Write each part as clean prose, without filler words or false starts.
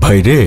ভাইরে,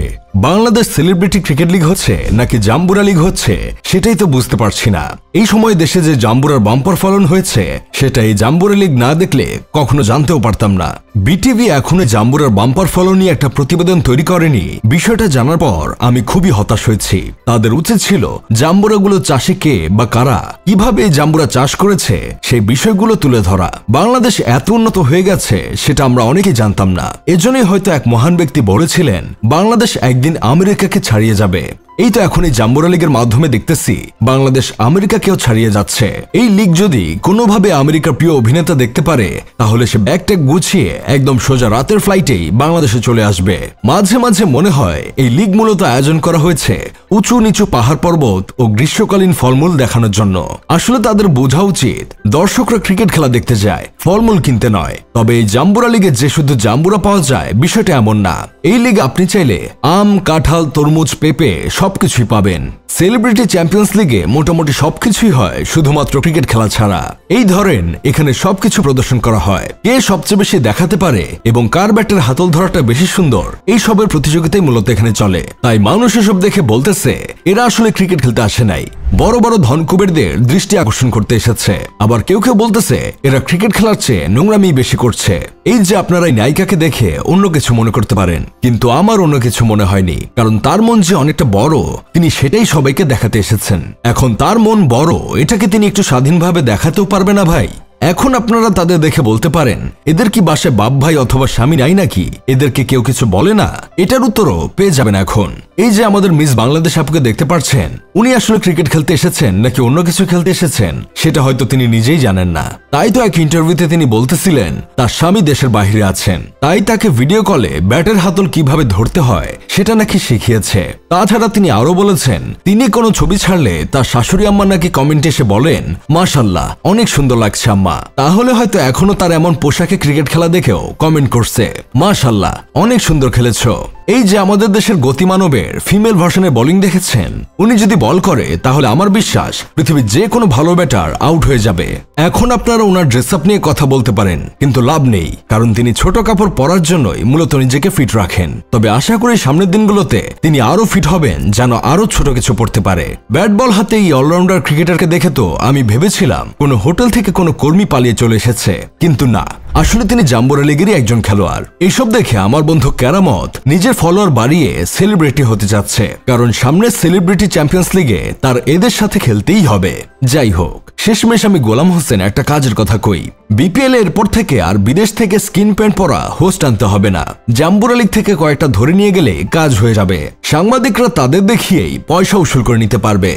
Bangladesh celebrity cricket league হচ্ছে নাকি জাম্বুরা লিগ হচ্ছে সেটাই তো বুঝতে পারছি না। এই সময় দেশে যে জাম্বুরার বাম্পার ফলন হয়েছে সেটা এই জাম্বুরা লিগ না দেখলে কখনো জানতেও পারতাম না। বিটিভি এখনো জাম্বুরার বাম্পার ফলন নিয়ে একটা প্রতিবেদন তৈরি করেনি। বিষয়টা জানার পর আমি খুবই হতাশ হয়েছি। তাদের উচিত ছিল জাম্বুরাগুলো চাষে কে বা কারা কিভাবে জাম্বুরা চাষ করেছে সেই বিষয়গুলো তুলে ধরা। বাংলাদেশ এত উন্নত হয়ে গেছে সেটা আমরা অনেকেই জানতাম না। এজন্যই হয়তো এক মহান ব্যক্তি বলেছিলেন বাংলাদেশ একদিন আমেরিকাকে ছাড়িয়ে যাবে। এই তো এখন এই জাম্বুরা লিগের মাধ্যমে দেখতেছি বাংলাদেশ আমেরিকাকেও ছাড়িয়ে যাচ্ছে। এই লিগ যদি কোনোভাবে আমেরিকার প্রিয় অভিনেতা দেখতে পারে তাহলে সে ব্যাগ ট্যাগ গুছিয়ে একদম সোজা রাতের ফ্লাইটেই বাংলাদেশে চলে আসবে। মাঝে মাঝে মনে হয় এই লিগ মূলত আয়োজন করা হয়েছে উঁচু নিচু পাহাড় পর্বত ও গ্রীষ্মকালীন ফলমূল দেখানোর জন্য। আসলে তাদের বোঝা উচিত দর্শকরা ক্রিকেট খেলা দেখতে যায়, ফলমূল কিনতে নয়। তবে এই জাম্বুরা লিগে যে শুধু জাম্বুরা পাওয়া যায় বিষয়টা এমন না। এই লিগ আপনি চাইলে আম, কাঁঠাল, তরমুজ, পেঁপে সবকিছুই পাবেন। সেলিব্রিটি চ্যাম্পিয়ন্স লিগে মোটামুটি সবকিছুই হয় শুধুমাত্র ক্রিকেট খেলা ছাড়া। এই ধরেন এখানে সবকিছু প্রদর্শন করা হয়, কে সবচেয়ে বেশি দেখাতে পারে এবং কার ব্যাটের হাতল ধরাটা বেশি সুন্দর এই সবের প্রতিযোগিতাই মূলত এখানে চলে। তাই মানুষ এসব দেখে বলতেছে এরা আসলে ক্রিকেট খেলতে আসে নাই, বড় বড় ধনকুবেরদের দৃষ্টি আকর্ষণ করতে এসেছে। আবার কেউ কেউ বলতেছে এরা ক্রিকেট খেলার চেয়ে নোংরামি বেশি করছে। এই যে আপনারা এই নায়িকাকে দেখে অন্য কিছু মনে করতে পারেন, কিন্তু আমার অন্য কিছু মনে হয়নি। কারণ তার মন যে অনেকটা বড় তিনি সেটাই সবাইকে দেখাতে এসেছেন। এখন তার মন বড় এটাকে তিনি একটু স্বাধীনভাবে দেখাতেও পারবে না ভাই? এখন আপনারা তাদের দেখে বলতে পারেন এদের কি বাসায় বাপ ভাই অথবা স্বামী নাই নাকি, এদেরকে কেউ কিছু বলে না? এটার উত্তরও পেয়ে যাবেন এখন। এই যে আমাদের মিস বাংলাদেশ আপুকে দেখতে পাচ্ছেন, উনি আসলে ক্রিকেট খেলতে এসেছেন নাকি অন্য কিছু খেলতে এসেছেন সেটা হয়তো তিনি নিজেই জানেন না। তাই তো এক ইন্টারভিউতে তিনি বলতেছিলেন তার স্বামী দেশের বাইরে আছেন, তাই তাকে ভিডিও কলে ব্যাটের হাতল কিভাবে ধরতে হয় সেটা নাকি শিখিয়েছে। তাছাড়া তিনি আরো বলেছেন তিনি কোনো ছবি ছাড়লে তার শাশুড়ি আম্মা নাকি কমেন্টে এসে বলেন মাশাআল্লাহ অনেক সুন্দর লাগছে আম্মা। তাহলে হয়তো এখনো তার এমন পোশাকে ক্রিকেট খেলা দেখেও কমেন্ট করছে মাশাআল্লাহ অনেক সুন্দর খেলেছো। এই যে আমাদের দেশের গতিমানবের ফিমেল ভার্সনের বোলিং দেখেছেন, উনি যদি বল করে তাহলে আমার বিশ্বাস পৃথিবীর যে কোনো ভালো ব্যাটার আউট হয়ে যাবে। এখন আপনারা ওনার ড্রেস আপ নিয়ে কথা বলতে পারেন, কিন্তু লাভ নেই, কারণ তিনি ছোট কাপড় পরার জন্যই মূলত নিজেকে ফিট রাখেন। তবে আশা করি সামনের দিনগুলোতে তিনি আরো ফিট হবেন যেন আরো ছোট কিছু পড়তে পারে। ব্যাট বল হাতে এই অলরাউন্ডার ক্রিকেটারকে দেখে তো আমি ভেবেছিলাম কোনো হোটেল থেকে কোনো কর্মী পালিয়ে চলে এসেছে, কিন্তু না, আসলে তিনি জাম্বুরা লিগেরই একজন খেলোয়াড়। এইসব দেখে আমার বন্ধু কেরামত নিজের ফলোয়ার বাড়িয়ে সেলিব্রিটি হতে যাচ্ছে, কারণ সামনের সেলিব্রিটি চ্যাম্পিয়ন্স লিগে তার এদের সাথে খেলতেই হবে। যাই হোক, শেষমেশ আমি গোলাম হোসেন একটা কাজের কথা কই, বিপিএল এরপর থেকে আর বিদেশ থেকে স্কিন প্যান্ট পরা হোস্ট আনতে হবে না। জাম্বুরা লিগ থেকে কয়েকটা ধরে নিয়ে গেলে কাজ হয়ে যাবে। সাংবাদিকরা তাদের দেখিয়েই পয়সা উসুল করে নিতে পারবে।